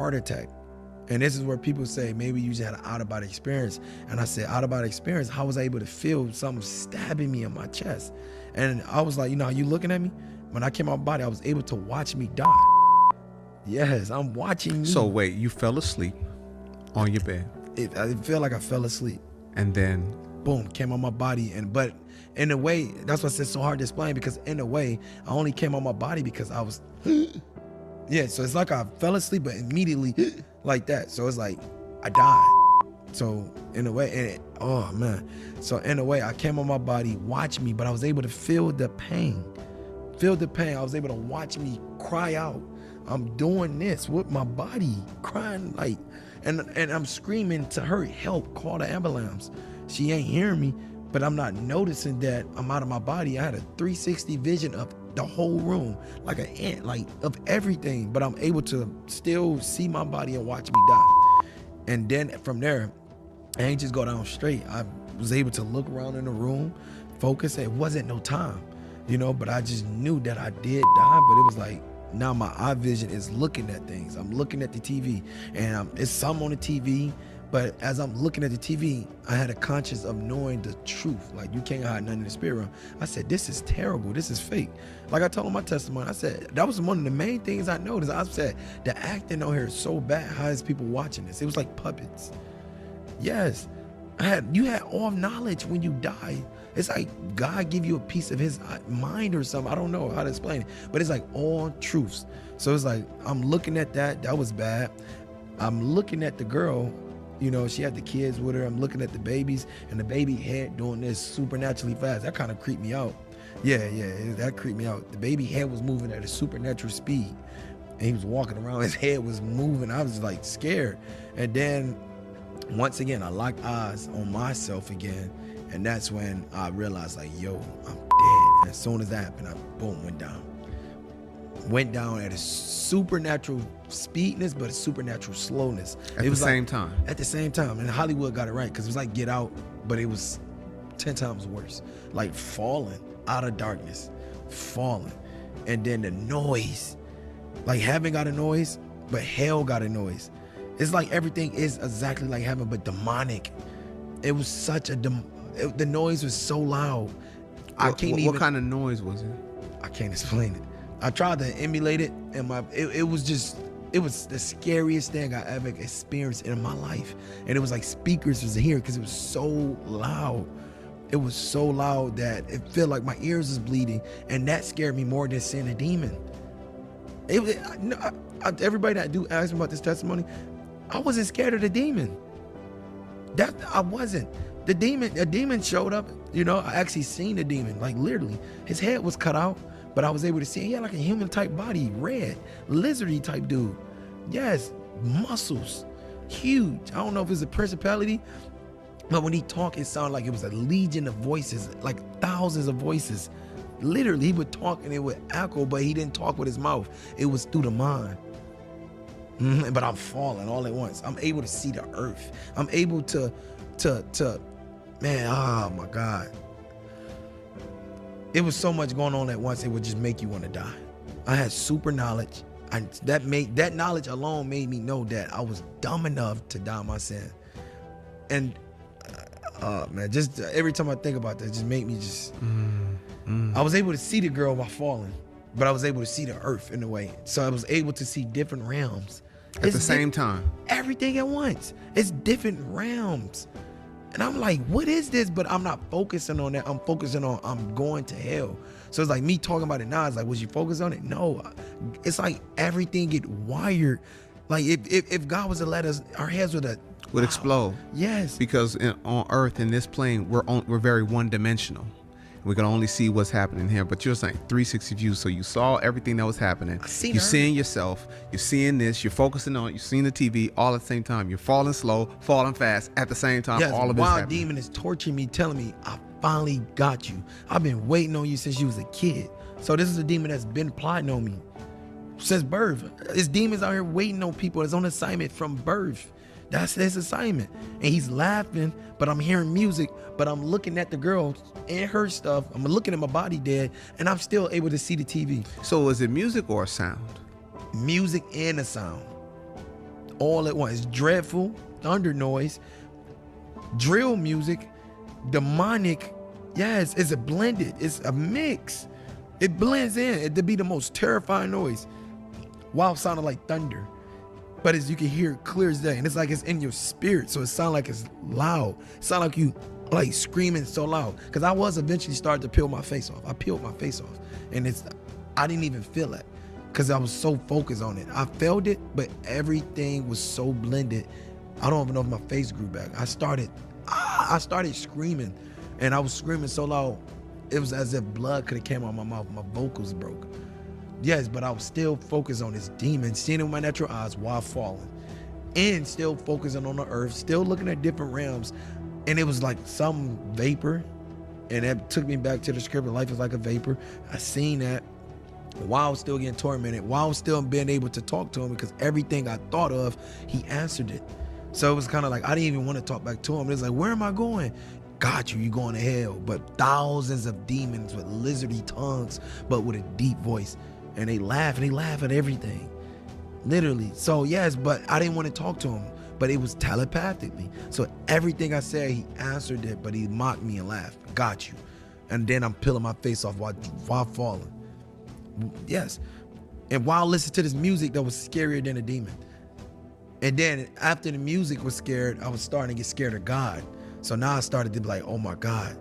heart attack. And this is where people say, maybe you just had an out-of-body experience. And I said, out-of-body experience, how was I able to feel something stabbing me in my chest? And I was like, you know, are you looking at me? When I came out of my body, I was able to watch me die. Yes, I'm watching me. So wait, you fell asleep on your bed. It felt like I fell asleep. And then? Boom, came on my body. But in a way, that's why I said it's so hard to explain, because in a way, I only came on my body because I was, yeah, so it's like I fell asleep, but immediately like that. So it's like I died. So in a way, oh man. So in a way, I came on my body, watch me, but I was able to feel the pain. Feel the pain. I was able to watch me cry out. I'm doing this with my body, crying like, and I'm screaming to her, help, call the ambulance. She ain't hearing me, but I'm not noticing that I'm out of my body. I had a 360 vision of the whole room, like an ant, like of everything, but I'm able to still see my body and watch me die. And then from there, I ain't just go down straight. I was able to look around in the room, focus. It wasn't no time, you know, but I just knew that I did die, but it was like, now my eye vision is looking at things. I'm looking at the TV, and it's some on the TV, but as I'm looking at the TV, I had a conscience of knowing the truth. Like, you can't hide nothing in the spirit realm. I said, this is terrible. This is fake. Like I told him my testimony, I said, that was one of the main things I noticed. I said, the acting on here is so bad. How is people watching this? It was like puppets. Yes. You had all knowledge when you died. It's like God give you a piece of his mind or something. I don't know how to explain it, but it's like all truths. So it's like, I'm looking at that. That was bad. I'm looking at the girl, you know, she had the kids with her. I'm looking at the babies, and the baby head doing this supernaturally fast. That kind of creeped me out. Yeah, that creeped me out. The baby head was moving at a supernatural speed, and he was walking around. His head was moving. I was like scared. And then once again, I locked eyes on myself again. And that's when I realized, like, yo, I'm dead. And as soon as that happened, I, boom, went down. Went down at a supernatural speedness, but a supernatural slowness. At the same time? At the same time. And Hollywood got it right, because it was like Get Out, but it was 10 times worse. Like falling out of darkness, falling. And then the noise. Like heaven got a noise, but hell got a noise. It's like everything is exactly like heaven, but demonic. It was such a the noise was so loud. What kind of noise was it? I can't explain it. I tried to emulate it, and it was the scariest thing I ever experienced in my life. And it was like speakers was here, because it was so loud. It was so loud that it felt like my ears was bleeding, and that scared me more than seeing a demon. Everybody that do ask me about this testimony, I wasn't scared of the demon. I wasn't. A demon showed up, you know. I actually seen the demon, like literally. His head was cut out, but I was able to see he had like a human type body, red, lizardy type dude. Yes, muscles, huge. I don't know if it's a principality, but when he talked, it sounded like it was a legion of voices, like thousands of voices. Literally, he would talk and it would echo, but he didn't talk with his mouth. It was through the mind. But I'm falling all at once. I'm able to see the earth. I'm able to man, oh my God. It was so much going on at once, it would just make you want to die. I had super knowledge. That knowledge alone made me know that I was dumb enough to die my sin. And man, just every time I think about that, it just made me just, I was able to see the girl while falling, but I was able to see the earth in a way. So I was able to see different realms. At the same time? Everything at once. It's different realms. And I'm like, what is this? But I'm not focusing on that. I'm focusing on I'm going to hell. So it's like me talking about it now. It's like, was you focused on it? No. It's like everything get wired. Like if God was to let us, our heads would explode. Yes. Because on Earth, in this plane, we're very one-dimensional. We can only see what's happening here, but you're saying 360 views, so you saw everything that was happening. You're seeing yourself, you're seeing this, you're focusing on it, you're seeing the TV all at the same time. You're falling slow, falling fast at the same time. Yes, all of this wild happening. demon is torturing me, telling me, I finally got you. I've been waiting on you since you was a kid. So this is a demon that's been plotting on me since birth. This demon's out here waiting on people. It's on assignment from birth. That's his assignment. And he's laughing, but I'm hearing music, but I'm looking at the girl and her stuff. I'm looking at my body dead, and I'm still able to see the TV. So is it music or a sound? Music and a sound. all at once. It's dreadful, thunder noise, drill music, demonic. Yes, it's a blended. It's a mix. It blends in. It'd be the most terrifying noise while sounding like thunder. But as you can hear it clear as day, and it's like it's in your spirit, so it sounds like it's loud. It sounds like you like screaming so loud. Because I was eventually starting to peel my face off. I peeled my face off, and I didn't even feel it because I was so focused on it. I felt it, but everything was so blended. I don't even know if my face grew back. I started screaming, and I was screaming so loud, it was as if blood could have came out of my mouth. My vocals broke. Yes, but I was still focused on this demon, seeing it with my natural eyes while falling, and still focusing on the earth, still looking at different realms. And it was like some vapor, and that took me back to the scripture, life is like a vapor. I seen that while I was still getting tormented, while I was still being able to talk to him, because everything I thought of, he answered it. So it was kind of like, I didn't even want to talk back to him. It was like, where am I going? Got you, you going to hell. But thousands of demons with lizardy tongues, but with a deep voice. And they laugh at everything, literally. So yes, but I didn't want to talk to him, but it was telepathically. So everything I said, he answered it, but he mocked me and laughed. Got you. And then I'm peeling my face off while falling. Yes. And while listening to this music that was scarier than a demon. And then after the music was scared, I was starting to get scared of God. So now I started to be like, oh my God.